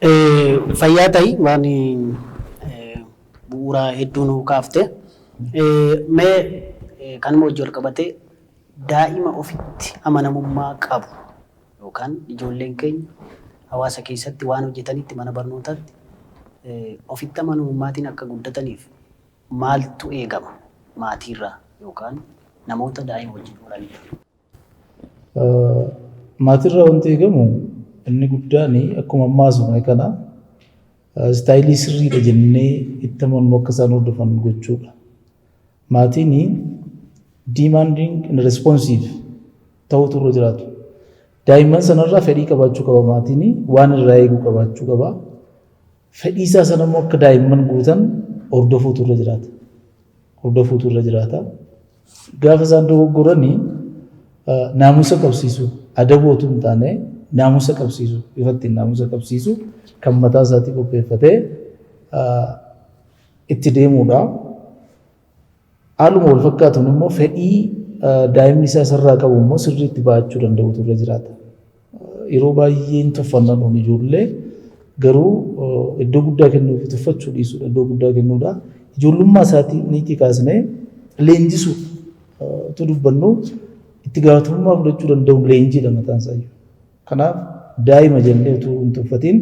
Fayyaa ta'ii waan bu'uuraa hedduu nuu kaafte. Mee kanuma wajjin wal qabatee daa'ima ofitti amanamummaa qabu yookaan ijoolleen keenya hawaasa keessatti waan hojjetanitti mana barnootaatti ofitti amanamummaatiin akka guddataniif maaltu eegama maatiirraa yookaan namoota daa'ima wajjin oolaniidha? Maatirraa wanti eegamu inni guddaan akkuma ammaasuma kana istaayilii sirriidha jennee itti amannu akka isaan hordofan gochuudha. Maatiin demanding and responsive ta'utu irra jiraatu. Daa'imman sanarraa fedhii qabaachuu qaba maatiin waan irraa eeguu qabaachuu qaba. Fedhii isaa sana immoo akka daa'imman guutan hordofuutu irra jiraata. Hordofuutu irra jiraata. Gaafa isaan dogoggoranii naamusa qabsiisu adabootu hin taane naamusa qabsiisu ifatti naamusa qabsiisu kan mataa isaatii qopheeffatee itti deemuudha. Haaluma wal fakkaatuun immoo fedhii daa'imni isaa sarraa qabu immoo sirriitti baachuu danda'utu irra jiraata. Yeroo baay'een tuffannaan hundi ijoollee garuu iddoo guddaa kennuuf tuffachuu dhiisuudha. Iddoo guddaa kennuudha. Ijoollummaa isaatii niitii kaasnee leenjisuu tu dubbannu itti gaafatamummaa fudhachuu danda'u leenjiidha mataan isaa. Kanaaf daa'ima jennee utuu hin tuffatiin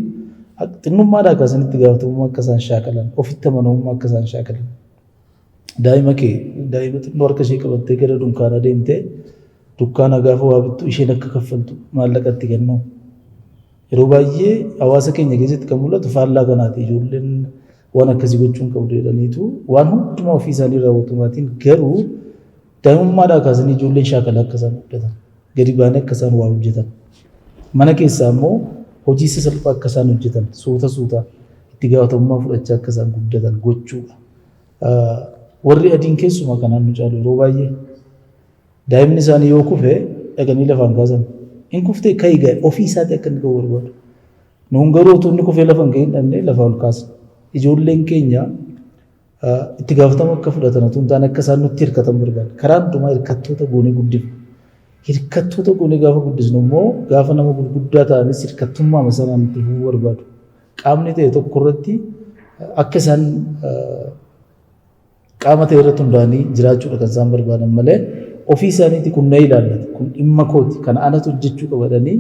xinnummaadhaa kaasanii itti gaafatamummaa akka isaan shaakalan ofitti amanamummaa akka isaan shaakalan. Daa'ima xinnoo harka ishee qabattee gara dunkaanaa deemtee dukkaana gaafa waa bittu isheen akka kaffaltu maallaqatti kennu. Yeroo baay'ee hawaasa keenya keessatti kan mul'atu faallaa kanaati. Ijoolleen waan akkasii gochuun qabdu jedhaniitu waan hundumaa ofii isaanii raawwatu maatiin garuu daa'imummaadhaa kaasanii ijoolleen shaakala akka isaan hojjetan gadi baanii akka isaan waa hojjetan mana keessaa immoo hojii sasalphaa akka isaan hojjetan suuta itti gaafatamummaa fudhachaa akka isaan guddatan gochuudha. Warri adiin keessumaa kanaan nu caalu yeroo baay'ee daa'imni isaanii yoo kufe dhaqanii lafaan kaasan hin kuftee ka'ii ga'e ofii isaatii akka inni ga'u barbaadu. Nuun garuu utuu inni kufee lafa hin ga'in dhannee lafaa ol kaasna. Ijoolleen keenya itti gaafatama akka fudhatan utuu hin taane akka isaan nutti hirkatan barbaada. Karaa hundumaa hirkattoota goonee guddifna. Hirkattoota goonee gaafa guddisnu immoo gaafa nama gurguddaa ta'anis hirkattummaa sanaan itti fufuu barbaadu. Qaamni ta'e tokko irratti akka isaan qaama ta'e irratti hundaa'anii jiraachuudha kan isaan barbaadan malee ofii isaaniitti kun na ilaallata kun dhimma kooti kan anatu hojjechuu qabadanii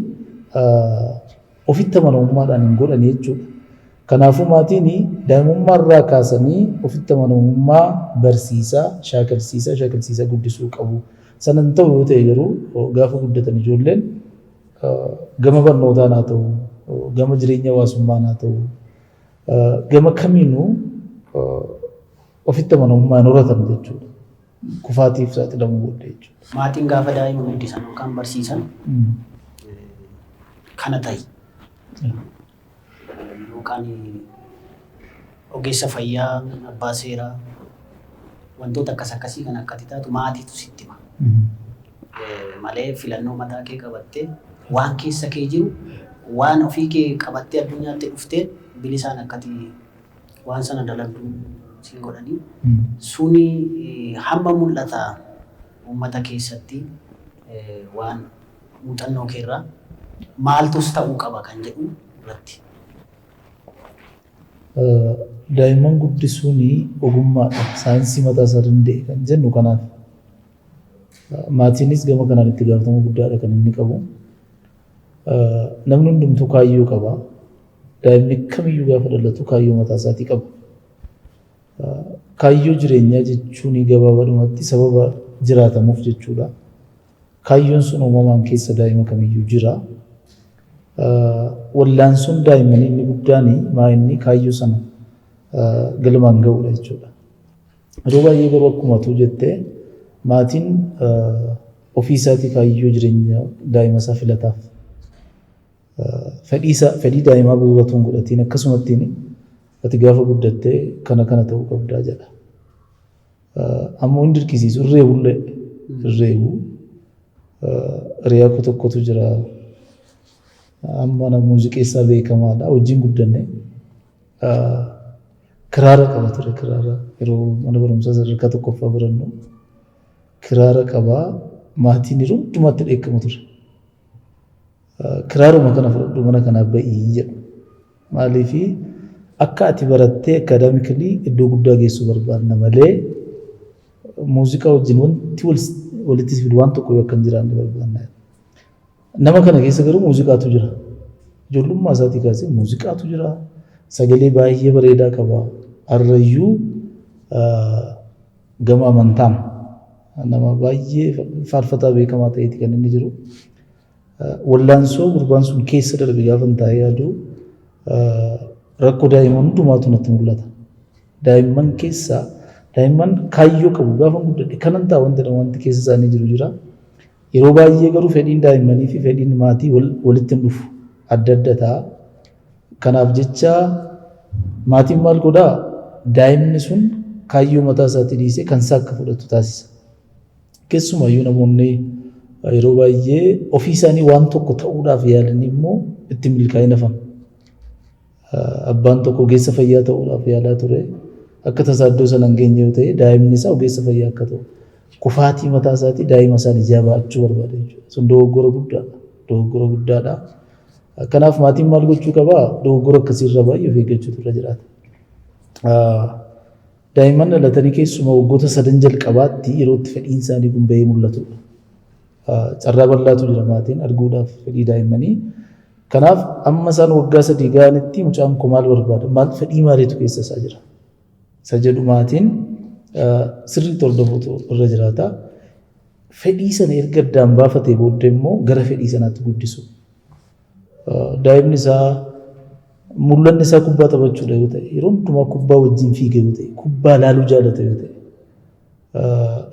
ofitti amanamummaadhaan hin godhanii jechuudha. Kanaafuu maatiin daa'imummaa irraa kaasanii ofitti amanamummaa barsiisaa shaakalsiisaa guddisuu qabu. Sanan ta'u yoo ta'e garuu gaafa guddatan ijoolleen gama barnootaan haa ta'u gama jireenya hawaasummaan haa ta'u gama kamiinuu ofitti amanamummaan horatan jechuudha. Kufaatiif saaxilamuu godhe jechuudha. Maatiin gaafa daa'ima guddisan yookaan barsiisan kana ta'i. Yookaan ogeessa fayyaa, abbaa seeraa wantoota akkasii kan akkati taatu maatiitu sitti hima. Malee filannoo mataa kee qabattee waan keessa kee jiru waan ofii kee qabattee addunyaatti dhuftee bilisaan akkati waan sana dalagduu siin godhanii suni hamma mul'ata uummata keessatti waan muuxannoo keerraa maaltus ta'uu qaba kan jedhu irratti. Daa'imman guddisuun ogummaadha. Saayinsii mataa isaa danda'e kan jennu kanaaf. Maatiinis gama kanaan itti gaafatama guddaadha kan inni qabu. Namni hundumtuu kaayyoo qaba. Daa'imni kamiyyuu gaafa dhalatu kaayyoo mataa isaatii qaba. Kaayyoo jireenyaa jechuun gabaabadhumatti sababa jiraatamuuf jechuudha. Kaayyoon sun uumamaan keessa daa'ima kamiyyuu jira. Wallaansoon daa'immanii inni guddaan maa inni kaayyoo sana galmaan ga'uudha jechuudha. Yeroo baay'ee garuu akkuma atu jettee maatiin ofii isaatii kaayyoo jireenya daa'ima isaa filataaf. Fedhii daa'imaa guutuun godhatiin akkasumattiin ati gaafa guddattee kana ta'uu qabdaa jedha. Ammoo hin dirqisiisu irreebullee irreebu riyaa tokkotu jira. Amma nama muuziqeessaa beekamaadha. Wajjin guddanne kiraara qaba ture. Kiraara yeroo mana barumsaa sadarkaa tokkoffaa barannu kiraara qabaa maatiin yeroo hundumaatti dheekkamu ture. Kiraaruma kana fudhadhu mana kanaa ba'ii jedhu. Maaliif akka ati barattee akaadaamikilii iddoo guddaa geessuu barbaadna malee muuziqaa wajjin wanti walitti fidu waan tokko akka hin jiraanne barbaadna. Nama kana keessa garuu muuziqaatu jira. Ijoollummaa isaatii kaasee muuziqaatu jira. Sagalee baay'ee bareedaa qaba. Harrayyuu gama amantaan nama baay'ee faarfataa beekamaa ta'eeti kan inni jiru. Wallaansoo gurbaan sun keessa darbe gaafa hin taa'ee yaadu rakkoo daa'imman hundumaatu natti mul'ata. Daa'imman keessaa daa'imman kaayyoo qabu gaafa guddadhe kanan ta'a wanti keessa isaanii jiru jira. Yeroo baay'ee garuu fedhiin daa'immanii fi fedhiin maatii walitti hin dhufu adda adda ta'a. Kanaaf jecha maatiin maal godhaa daa'imni sun kaayyoo mataa isaatii dhiisee kan isaa akka fudhatu taasisa. Keessumayyuu namoonni yeroo baay'ee ofii isaanii waan tokko ta'uudhaaf yaalan immoo itti milkaa'ina hafan. Abbaan tokko ogeessa fayyaa ta'uudhaaf yaalaa ture. Akka tasaaddoo sana hin geenye yoo ta'e daa'imni isaa ogeessa fayyaa akka ta'u. Kufaatii mataa isaatii daa'ima isaan ijaa baachuu barbaada jechuudha. Sun dogoggora guddaadha. Dogoggora guddaadha. Kanaaf maatiin maal gochuu qabaa? Dogoggora akkasiirra baay'ee of eeggachuutu irra jiraata. Daa'imman dhalatanii keessumaa waggoota 3 jalqabaatti yeroo itti fedhiin isaanii kun bahee mul'atudha. Carraa bal'aatu jira maatiin arguudhaaf fedhii daa'immanii. Kanaaf amma isaan waggaa 3 ga'anitti mucaan koo maal barbaada? Maal fedhii maaliitu keessa isaa jira? Isa jedhu maatiin sirriitti hordofuutu irra jiraata. Fedhii sana erga addaan baafatee booddee immoo gara fedhii sanaatti guddisu. Daa'imni isaa mul'anni isaa kubbaa taphachuudha yoo ta'e, yeroo hundumaa kubbaa wajjin fiiga yoo ta'e, kubbaa laaluu jaalata yoo ta'e,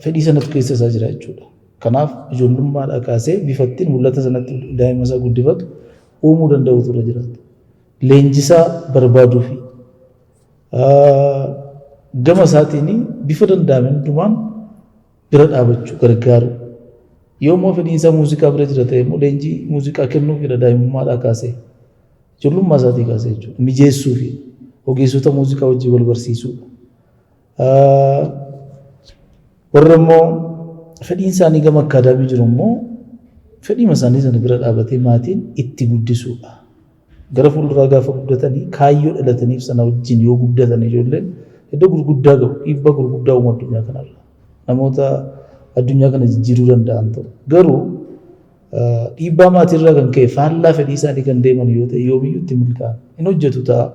fedhii sanatu keessa isaa jira jechuudha. Kanaaf ijoollummaadhaa kaasee bifa ittiin mul'ata sanatti daa'ima isaa guddifatu uumuu danda'utu irra jiraata. Leenjisaa barbaaduu fi gama isaatiin bifa danda'ame hundumaan bira dhaabachuu gargaaru. Yoo immoo fedhiin isaa muuziqaa bira jira ta'e immoo leenjii muuziqaa kennuufidha daa'imummaadhaa kaasee. Ijoollummaa isaatii kaasee jechuudha. Mijeessuu fi ogeessota muuziqaa wajjin wal barsiisuu. Warra immoo fedhiin isaanii gama akaadaamii jiru immoo fedhiima isaanii sana bira dhaabatee maatiin itti guddisuudha. Gara fuulduraa gaafa guddatanii kaayyoo dhalataniif sana wajjin yoo guddatan ijoolleen iddoo gurguddaa qabu, dhiibbaa gurguddaa uumu addunyaa kanarra. Namoota addunyaa kana jijjiiruu danda'an ta'u. Garuu dhiibbaa maatiirraa kan ka'e faallaa fedhii isaanii kan deeman yoo ta'e yoomiyyuu itti milkaa'an hin hojjetu ta'a.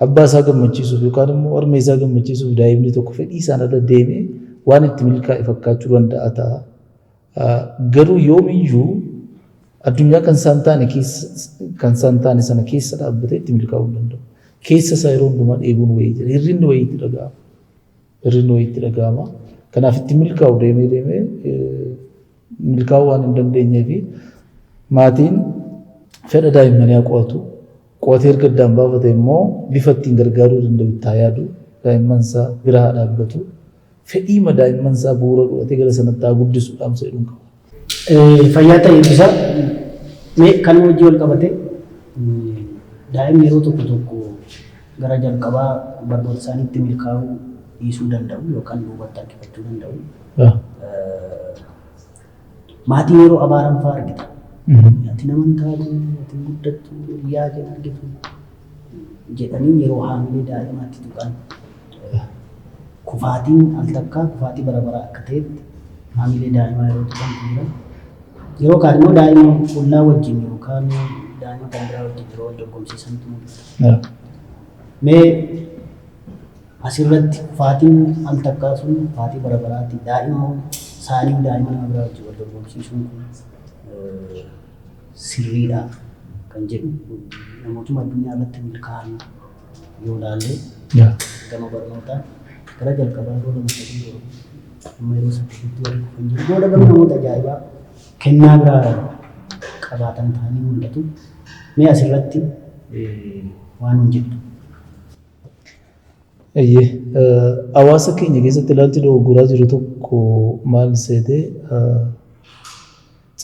Abbaa isaa gammachiisuuf yookaan immoo harmee isaa gammachiisuuf daa'imni tokko fedhii isaan irra deemee waan itti milkaa'e fakkaachuu danda'a ta'a. Garuu yoomiyyuu addunyaa kan isaan taane sana keessa dhaabbatee itti milkaa'uu hin danda'u. Keessa isaa yeroo hundumaa dheebuun wayii jira. Hirrinni wayii itti dhaga'ama. Hirrinni wayii itti dhaga'ama. Kanaaf itti milkaa'u deemee milkaa'uu waan hin dandeenyee fi maatiin fedha daa'immanii haa qo'atu. Qo'atee erga addaan baafate immoo bifa ittiin gargaaruu danda'u itti haa yaadu. Daa'imman isaa bira haa dhaabbatu. Fedhiima daa'imman isaa bu'uura godhatee gara sanatti haa guddisu dhaamsa jedhuun qaba. Fayyaa ta'e eebbisa kan hojii wal qabate daa'imni yeroo tokko gara jalqabaa barnoota isaaniitti milkaa'uu dhiisuu danda'u yookaan duubatti harkifachuu danda'u. Maatiin yeroo abaaran fa'aa argita. Ati nama hin taatu, ati hin guddattu, yaa kan argitu jedhanii yeroo haamilee daa'imaatti tuqan kufaatiin al takkaa kufaatii bara baraa akka ta'etti haamilee daa'imaa yeroo tuqan jira. Yeroo kaan immoo daa'ima qullaa wajjin yookaan daa'ima kan biraa wajjin yeroo wal dorgomsiisantu mul'ata. Mee asirratti kufaatiin al takkaa sun kufaatii bara baraati. Daa'ima saanii daa'ima nama biraa wajjin wal dorgomsiisuun kun sirriidha kan jedhu namootuma addunyaa irratti milkaa'an yoo ilaalle gama barnootaan gara jalqabaa yeroo lama sadii yeroo amma yeroo saddeetti wal kan jiru booda garuu namoota ajaa'ibaa kennaa biraa qabaatan ta'anii mul'atu. Mee asirratti waan hin jettu. Hawaasa keenya keessatti ilaalchi dogoggoraa jiru tokko maal seetee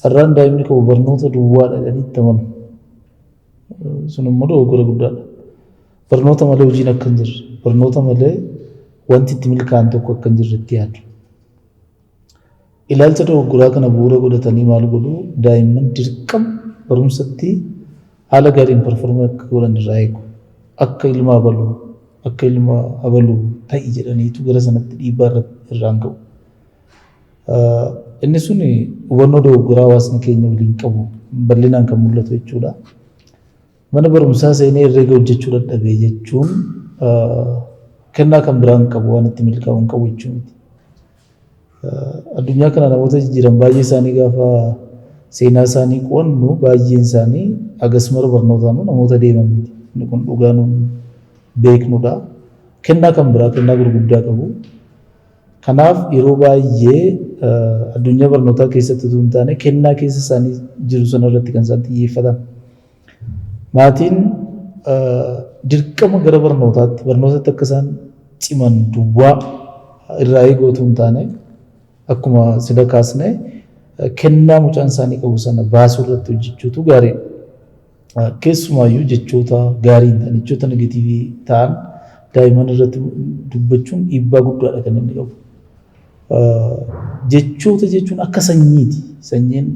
carraan daa'imni qabu barnoota duwwaadha jedhanii itti amanu. Sun immoo dogoggora guddaadha. Barnoota malee hojiin akka hin jirre, barnoota malee wanti itti milkaa'an tokko akka hin jirre itti yaadu. Ilaalcha dogoggoraa kana bu'uura godhatanii maal godhu daa'imman dirqama barumsatti haala gaariin performii akka godhan irraa eegu akka ilma abaluu ta'i jedhaniitu gara sanatti dhiibbaa irraan ga'u. Inni sun hubannoo dogoggoraa hawaasni keenya waliin qabu bal'inaan kan mul'atu jechuudha. Mana barumsaa seenee herreega hojjechuu dadhabee jechuun kennaa kan biraan qabu waan itti milkaa'uu hin qabu jechuu miti. Addunyaa kana namoota jijjiiran baay'ee isaanii gaafa seenaa isaanii qo'annu baay'een isaanii agasmara barnootaan namoota deeman miti. Inni kun dhugaa nuun beeknudha. Kennaa kan biraa kennaa gurguddaa qabu. Kanaaf yeroo baay'ee addunyaa barnootaa keessatti utuu hin taane kennaa keessa isaanii jiru sanarratti kan isaan xiyyeeffatan. Maatiin dirqama gara barnootatti akka isaan ciman duwwaa irraa eeguu utuu hin taane akkuma sila kaasne kennaa mucaan isaanii qabu sana baasuu irratti hojjechuutu gaariidha. Keessumaayyuu jechoota gaarii hin taane jechoota negatiivii ta'an daa'imman irratti dubbachuun dhiibbaa guddaadha kan inni qabu. Jechoota jechuun akka sanyiiti. Sanyiin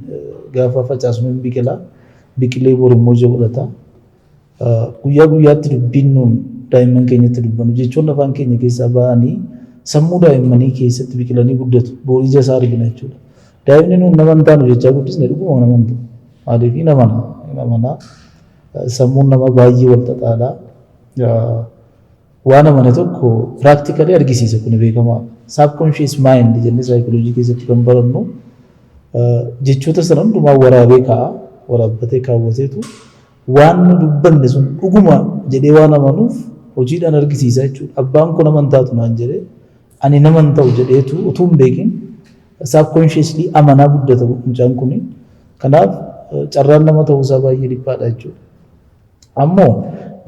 gaafa facaasnu hin biqila. Biqilee borummoo ija godhata. Guyyaa guyyaatti dubbiin nuun daa'imman keenyatti dubbannu jechoonni afaan keenya keessaa ba'anii sammuu daa'immanii keessatti biqilanii guddatu. Borii ija isaa argina jechuudha. Daa'imni nuun nama hin taanu jechaa guddisne dhuguma nama hin taanu. Maaliif namana sammuun nama baay'ee wal xaxaadha. Waan amane tokko practically argisiisa kun beekamaadha. Subconscious mind jennee psychology keessatti kan barannu jechoota sana hundumaa waraabee kaa'a. Waraabbatee kaawwateetu waan nu dubbanne sun dhuguma jedhee waan amanuuf hojiidhaan argisiisa jechuudha. Abbaan kun nama hin taatu naan jedhee ani nama hin ta'u jedheetu utuu hin beekin subconsciously amanaa guddata mucaan kuni. Kanaaf carraan nama ta'uusaa baay'ee dhiphaadha jechuudha. Ammoo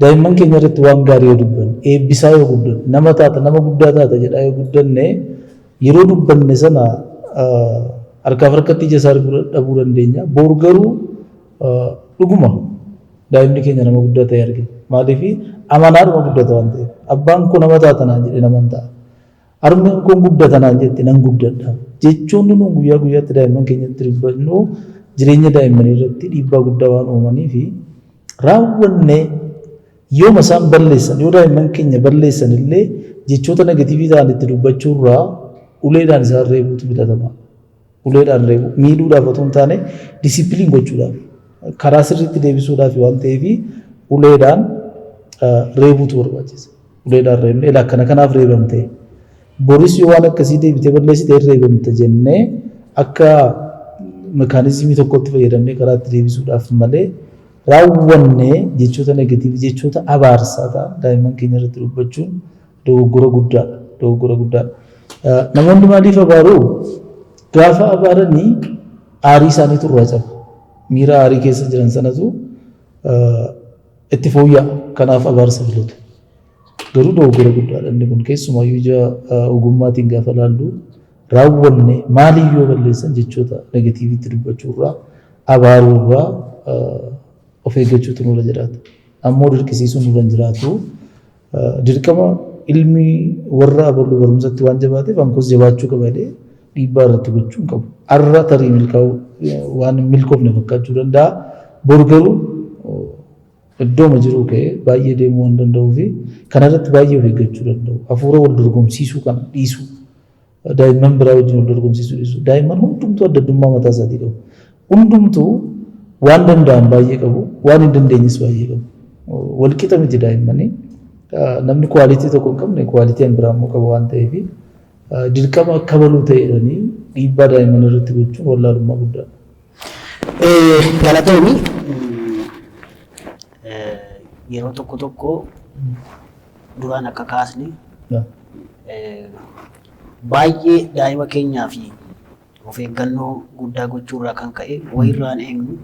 daa'imman keenya irratti waan gaarii yoo dubbanne eebbisaa yoo guddanne nama taata nama guddaa taata jedhaa yoo guddanne yeroo dubbanne sana harkaaf harkatti ija isaa dhabuu dandeenya. Boor garuu dhuguma daa'imni keenya nama guddaa ta'e argina. Maaliif amanaadhuma guddata waan ta'eef abbaan kun nama taata naan jedhee nama hin ta'a. Harmeen kun guddata naan jette nan guddadha. Jechoonni nuun guyyaa guyyaatti daa'imman keenyatti dubbannu jireenya daa'immanii irratti dhiibbaa guddaa waan uumanii fi raawwannee yooma isaan balleessan yoo daa'imman keenya balleessan illee jechoota negatiivii ta'an itti dubbachuurraa uleedhaan isaan reebuutu filatama. Uleedhaan reebuu miidhuudhaaf otoo hin taane disipiliin gochuudhaaf karaa sirriitti deebisuudhaaf waan ta'eef uleedhaan reebuutu barbaachisa. Uleedhaan reebnee akkana kanaaf reebamte boris yoo waan akkasii deebitee balleessitee reebamte jennee akka mekaanizimii tokkotti fayyadamnee karaa itti deebisuudhaaf malee raawwannee jechoota negatiivii jechoota abaarsaa ta'an daa'imman keenya irratti dubbachuun dogoggora guddaadha. Namoonni maaliif abaaru? Gaafa abaaranii aarii isaaniitu irraa caba. Miira aarii keessa jiran sanatu itti fooyya'a. Kanaaf abaarsa filatu. Garuu dogoggora guddaadha inni kun keessumaayyuu ija ogummaatiin gaafa laallu raawwannee maaliyyuu balleessan jechoota negatiiviitti dubbachuurraa abaaruurraa of eeggachuutu nurra jiraata. Ammoo dirqisiisuun nurra hin jiraatu. Dirqama ilmi warra abaluu barumsatti waan jabaateef hanqos jabaachuu qaba jedhee dhiibbaa irratti gochuu hin qabu. Arra tarii milkaa'uu waan hin milkoofne fakkaachuu danda'a. Bor garuu iddooma jiruu ka'ee baay'ee deemuu waan danda'uu fi kanarratti baay'ee of eeggachuu danda'u. Hafuura wal dorgomsiisuu kana dhiisuu. Daa'imman biraa wajjin wal dorgomsiisuu dhiisuu. Daa'imman hundumtuu adda addummaa mataa isaatii qabu. Hundumtuu waan danda'an baay'ee qabu, waan hin dandeenyes baay'ee qabu. Walqixa miti daa'immanii. Namni kwaalitii tokko hin qabne kwaalitii biraa immoo qaba waan ta'eef dirqama akka baluu ta'edhanii dhiibbaa daa'imman irratti gochuun wallaalummaa guddaadha. Galatoomii yeroo tokko duraan akka kaasne baay'ee daa'ima keenyaa fi of eeggannoo guddaa gochuurraa kan ka'e wayirraan eegnu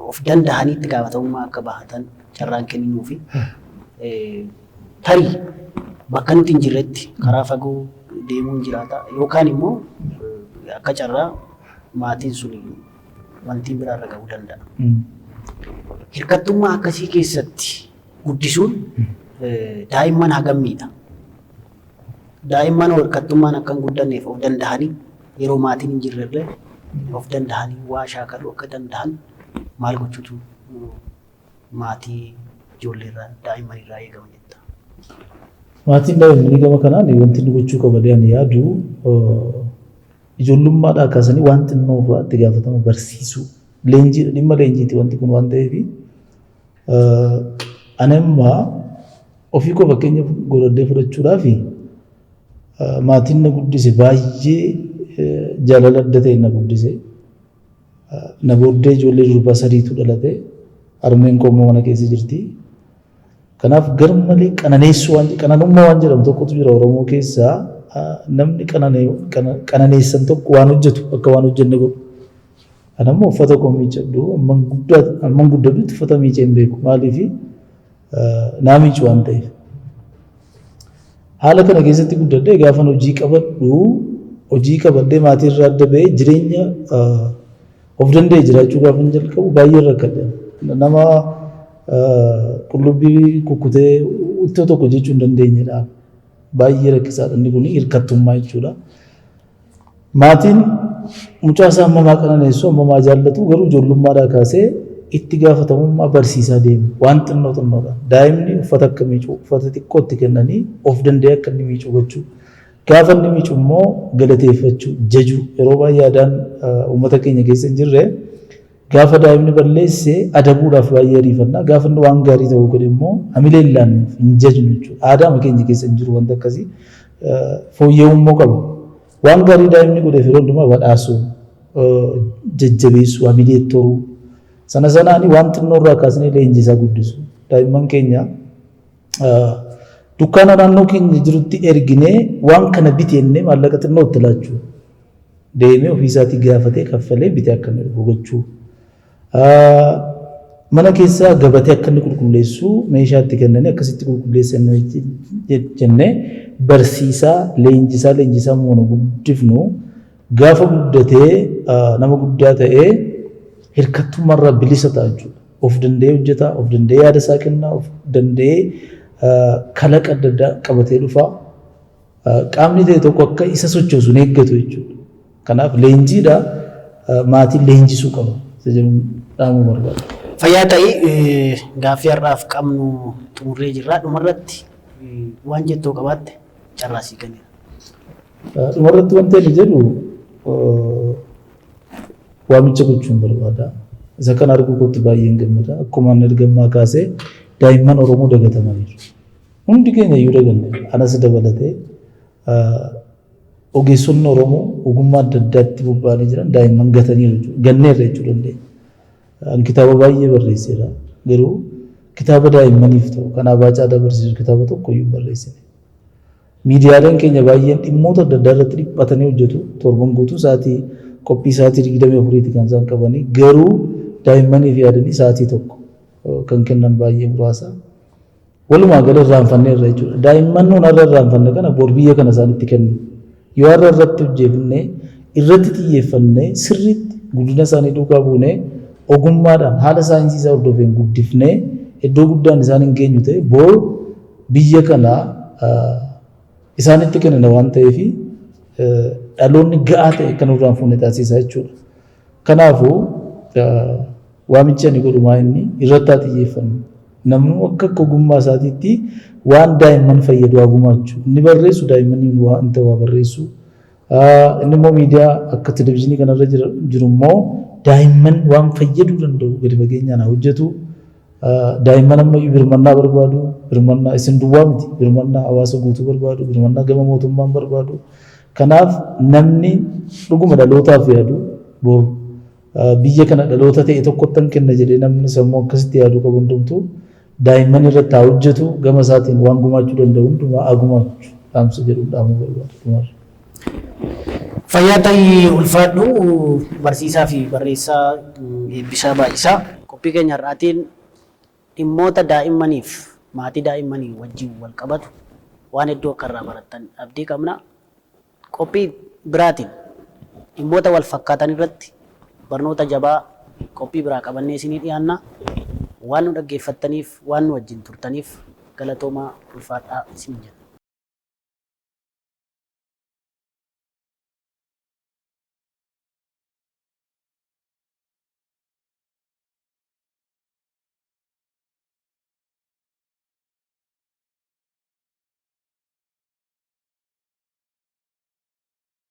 of danda'anii itti gaafatamummaa akka bahatan carraan kennuu fi tarii bakka nuti hin jirretti karaa fagoo deemuun jiraata yookaan immoo akka carraa maatiin sun wanti biraarra ga'uu danda'a. Hirkattummaa akkasii keessatti guddisuun daa'imman hagam miidha. Daa'imman hirkattummaan akka hin guddanneef of danda'anii yeroo maatiin hin jirrellee of danda'anii waa shaakaluu akka danda'an maal gochuutu maatii ijoolleerraa daa'immanirraa eegama jetta? Maatiin daa'immanii gama kanaan wanti inni gochuu qaba jedhanii yaadu ijoollummaadhaa kaasanii waan xinnoo irraa itti gaafatama barsiisuu. Leenjii dhimma leenjiiti wanti kun waan ta'eef ani amma ofii koo fakkeenya godhadhee fudhachuudhaaf maatiin na guddise baay'ee jaalala adda ta'e na guddise. Na booddee ijoollee durbaa sadiitu dhalate. Harmeen koo immoo mana keessa jirti. Kanaaf garmalee qananummaa waan jedhamu tokkotu jira Oromoo keessaa. Namni qananeessan tokko waan hojjetu akka waan hojjenne godhu. Ani ammoo uffata koo miiccadhu amman guddadhutti uffata miicee hin beeku. Maaliif naa miicu waan ta'eef. Haala kana keessatti guddadhee gaafan hojii qabadhee maatii irraa adda ba'ee jireenya of danda'e jiraachuu gaafa hin jalqabu baay'ee rakkadhe. Nama qullubbii kukkutee ittoo tokko jechuu hin dandeenyedha. Baay'ee rakkisaadha inni kun hirkattummaa jechuudha. Maatiin mucaa isaa ammamaa qananeessu ammamaa jaallatu garuu ijoollummaadhaa kaasee itti gaafatamummaa barsiisaa deemu waan xinnoodha. Daa'imni uffata akka miicu uffata xiqqootti kennanii of danda'e akka inni miicu gochuu. Gaafa inni miicu immoo galateeffachuu jajuu yeroo baay'ee aadaan uummata keenya keessa hin jirre gaafa daa'imni balleesse adabuudhaaf baay'ee ariifannaa gaafa inni waan gaarii ta'uu godhe immoo hamilee ilaalluuf hin jajnu jechuudha. Aadaa keenya keessa hin jiru wanta akkasii fooyya'ummoo qaba. Waan gaarii daa'imni godheef yeroo hundumaa badhaasuu jajjabeessuu hamilee toruu sana sanaan waan xinnoo irraa kaasnee leenjisaa guddisu. Daa'imman keenya dukkaana naannoo keenya jirutti erginee waan kana bitennee maallaqa xinnoo itti laachuu deemee ofiisaatii gaafatee kaffalee bitee akka inni dhufu gochuu. Mana keessaa gabatee akka inni qulqulleessu meeshaa itti kennanii akkasitti qulqulleessan jennee barsiisaa leenjisaa moona guddifnu gaafa guddatee nama guddaa ta'ee hirkattummaarraa bilisa ta'a jechuudha. Of danda'ee hojjetaa, of danda'ee yaada isaa kennaa, of danda'ee kalaqa adda addaa qabatee dhufaa. Qaamni ta'e tokko akka isa sochoosu hin eeggatu jechuudha. Kanaaf leenjiidha maatiin leenjisuu qaba. Isa jedhuun dhaamuu barbaada. Fayyaa ta'ii gaaffii har'aaf qabnu xumurree jirra. Dhumarratti waan jettoo qabaatte carraasii kenneera. Dhumarratti wanti ani jedhu waamicha gochuun barbaada. Isa kan arguu kootti baay'een gammada. Akkuma inni ergammaa kaasee daa'imman Oromoo dagatamaniiru. Hundi keenya iyyuu daganne anas dabalatee ogeessonni Oromoo ogummaa adda addaatti bobba'anii jiran daa'imman gataniiru jechuudha. Ganneerra jechuu dandeenya. An kitaaba baay'ee barreesseera. Garuu kitaaba daa'immaniif ta'u kan Abaacaa dabarsiisu kitaaba tokko iyyuu barreessine. Miidiyaaleen keenya baay'een dhimmoota adda addaa irratti dhiphatanii hojjetu. Torban guutuu qophii sa'aatii 24 kan isaan qabanii garuu daa'immaniif yaadanii sa'aatii tokko kan kennan baay'ee muraasa. Walumaa gala irraanfanneerra jechuudha. Daa'imman nuun har'a irraanfanne kana bor biyya kana isaanitti kennu. Yoo har'a irratti hojjeefnee irratti xiyyeeffannee sirriitti guddina isaanii duukaa buunee ogummaadhaan haala saayinsii isaa hordofeen guddifnee iddoo guddaan isaan hin geenyu ta'e bor biyya kana isaanitti kennina waan ta'eef dhaloonni ga'aa ta'e kan irraan fuunee taasisaa jechuudha. Kanaafuu waamicha ani godhumaa inni irratti haa xiyyeeffannu. Namni akka ogummaa isaatiitti waan daa'imman fayyadu haa gumaachuu. Inni barreessu daa'immaniin waan ta'u haa barreessu. Inni immoo miidiyaa akka televizyiinii kanarra jiru immoo daa'imman waan fayyaduu danda'u gadi fageenyaan haa hojjetu. Daa'imman ammayyuu birmannaa barbaadu. Birmannaa isin duwwaa miti. Birmannaa hawaasa guutuu barbaadu. Birmannaa gama mootummaan barbaadu. Kanaaf namni dhuguma dhalootaaf yaadu boru biyya kana dhaloota ta'e tokkottan kenna jedhee namni sammuu akkasitti yaaduu qabu hundumtuu daa'imman irratti haa hojjetu gama isaatiin waan gumaachuu danda'u hundumaa haa gumaachuu dhaamsa jedhuun dhaamuu barbaada. Fayyaa ta'ii ulfaadhu barsiisaa fi barreessaa eebbisaa baay'isaa qophii keenya har'aatiin dhimmoota daa'immaniif maatii daa'immanii wajjin wal qabatu waan hedduu akka irraa barattan abdii qabna. Qophii biraatiin dhimmoota wal fakkaatan irratti barnoota jabaa qophii biraa qabannee isinii dhiyaanna. Waan nu dhaggeeffattaniif waan nu wajjin turtaniif galatoomaa ulfaadhaa isin jenna.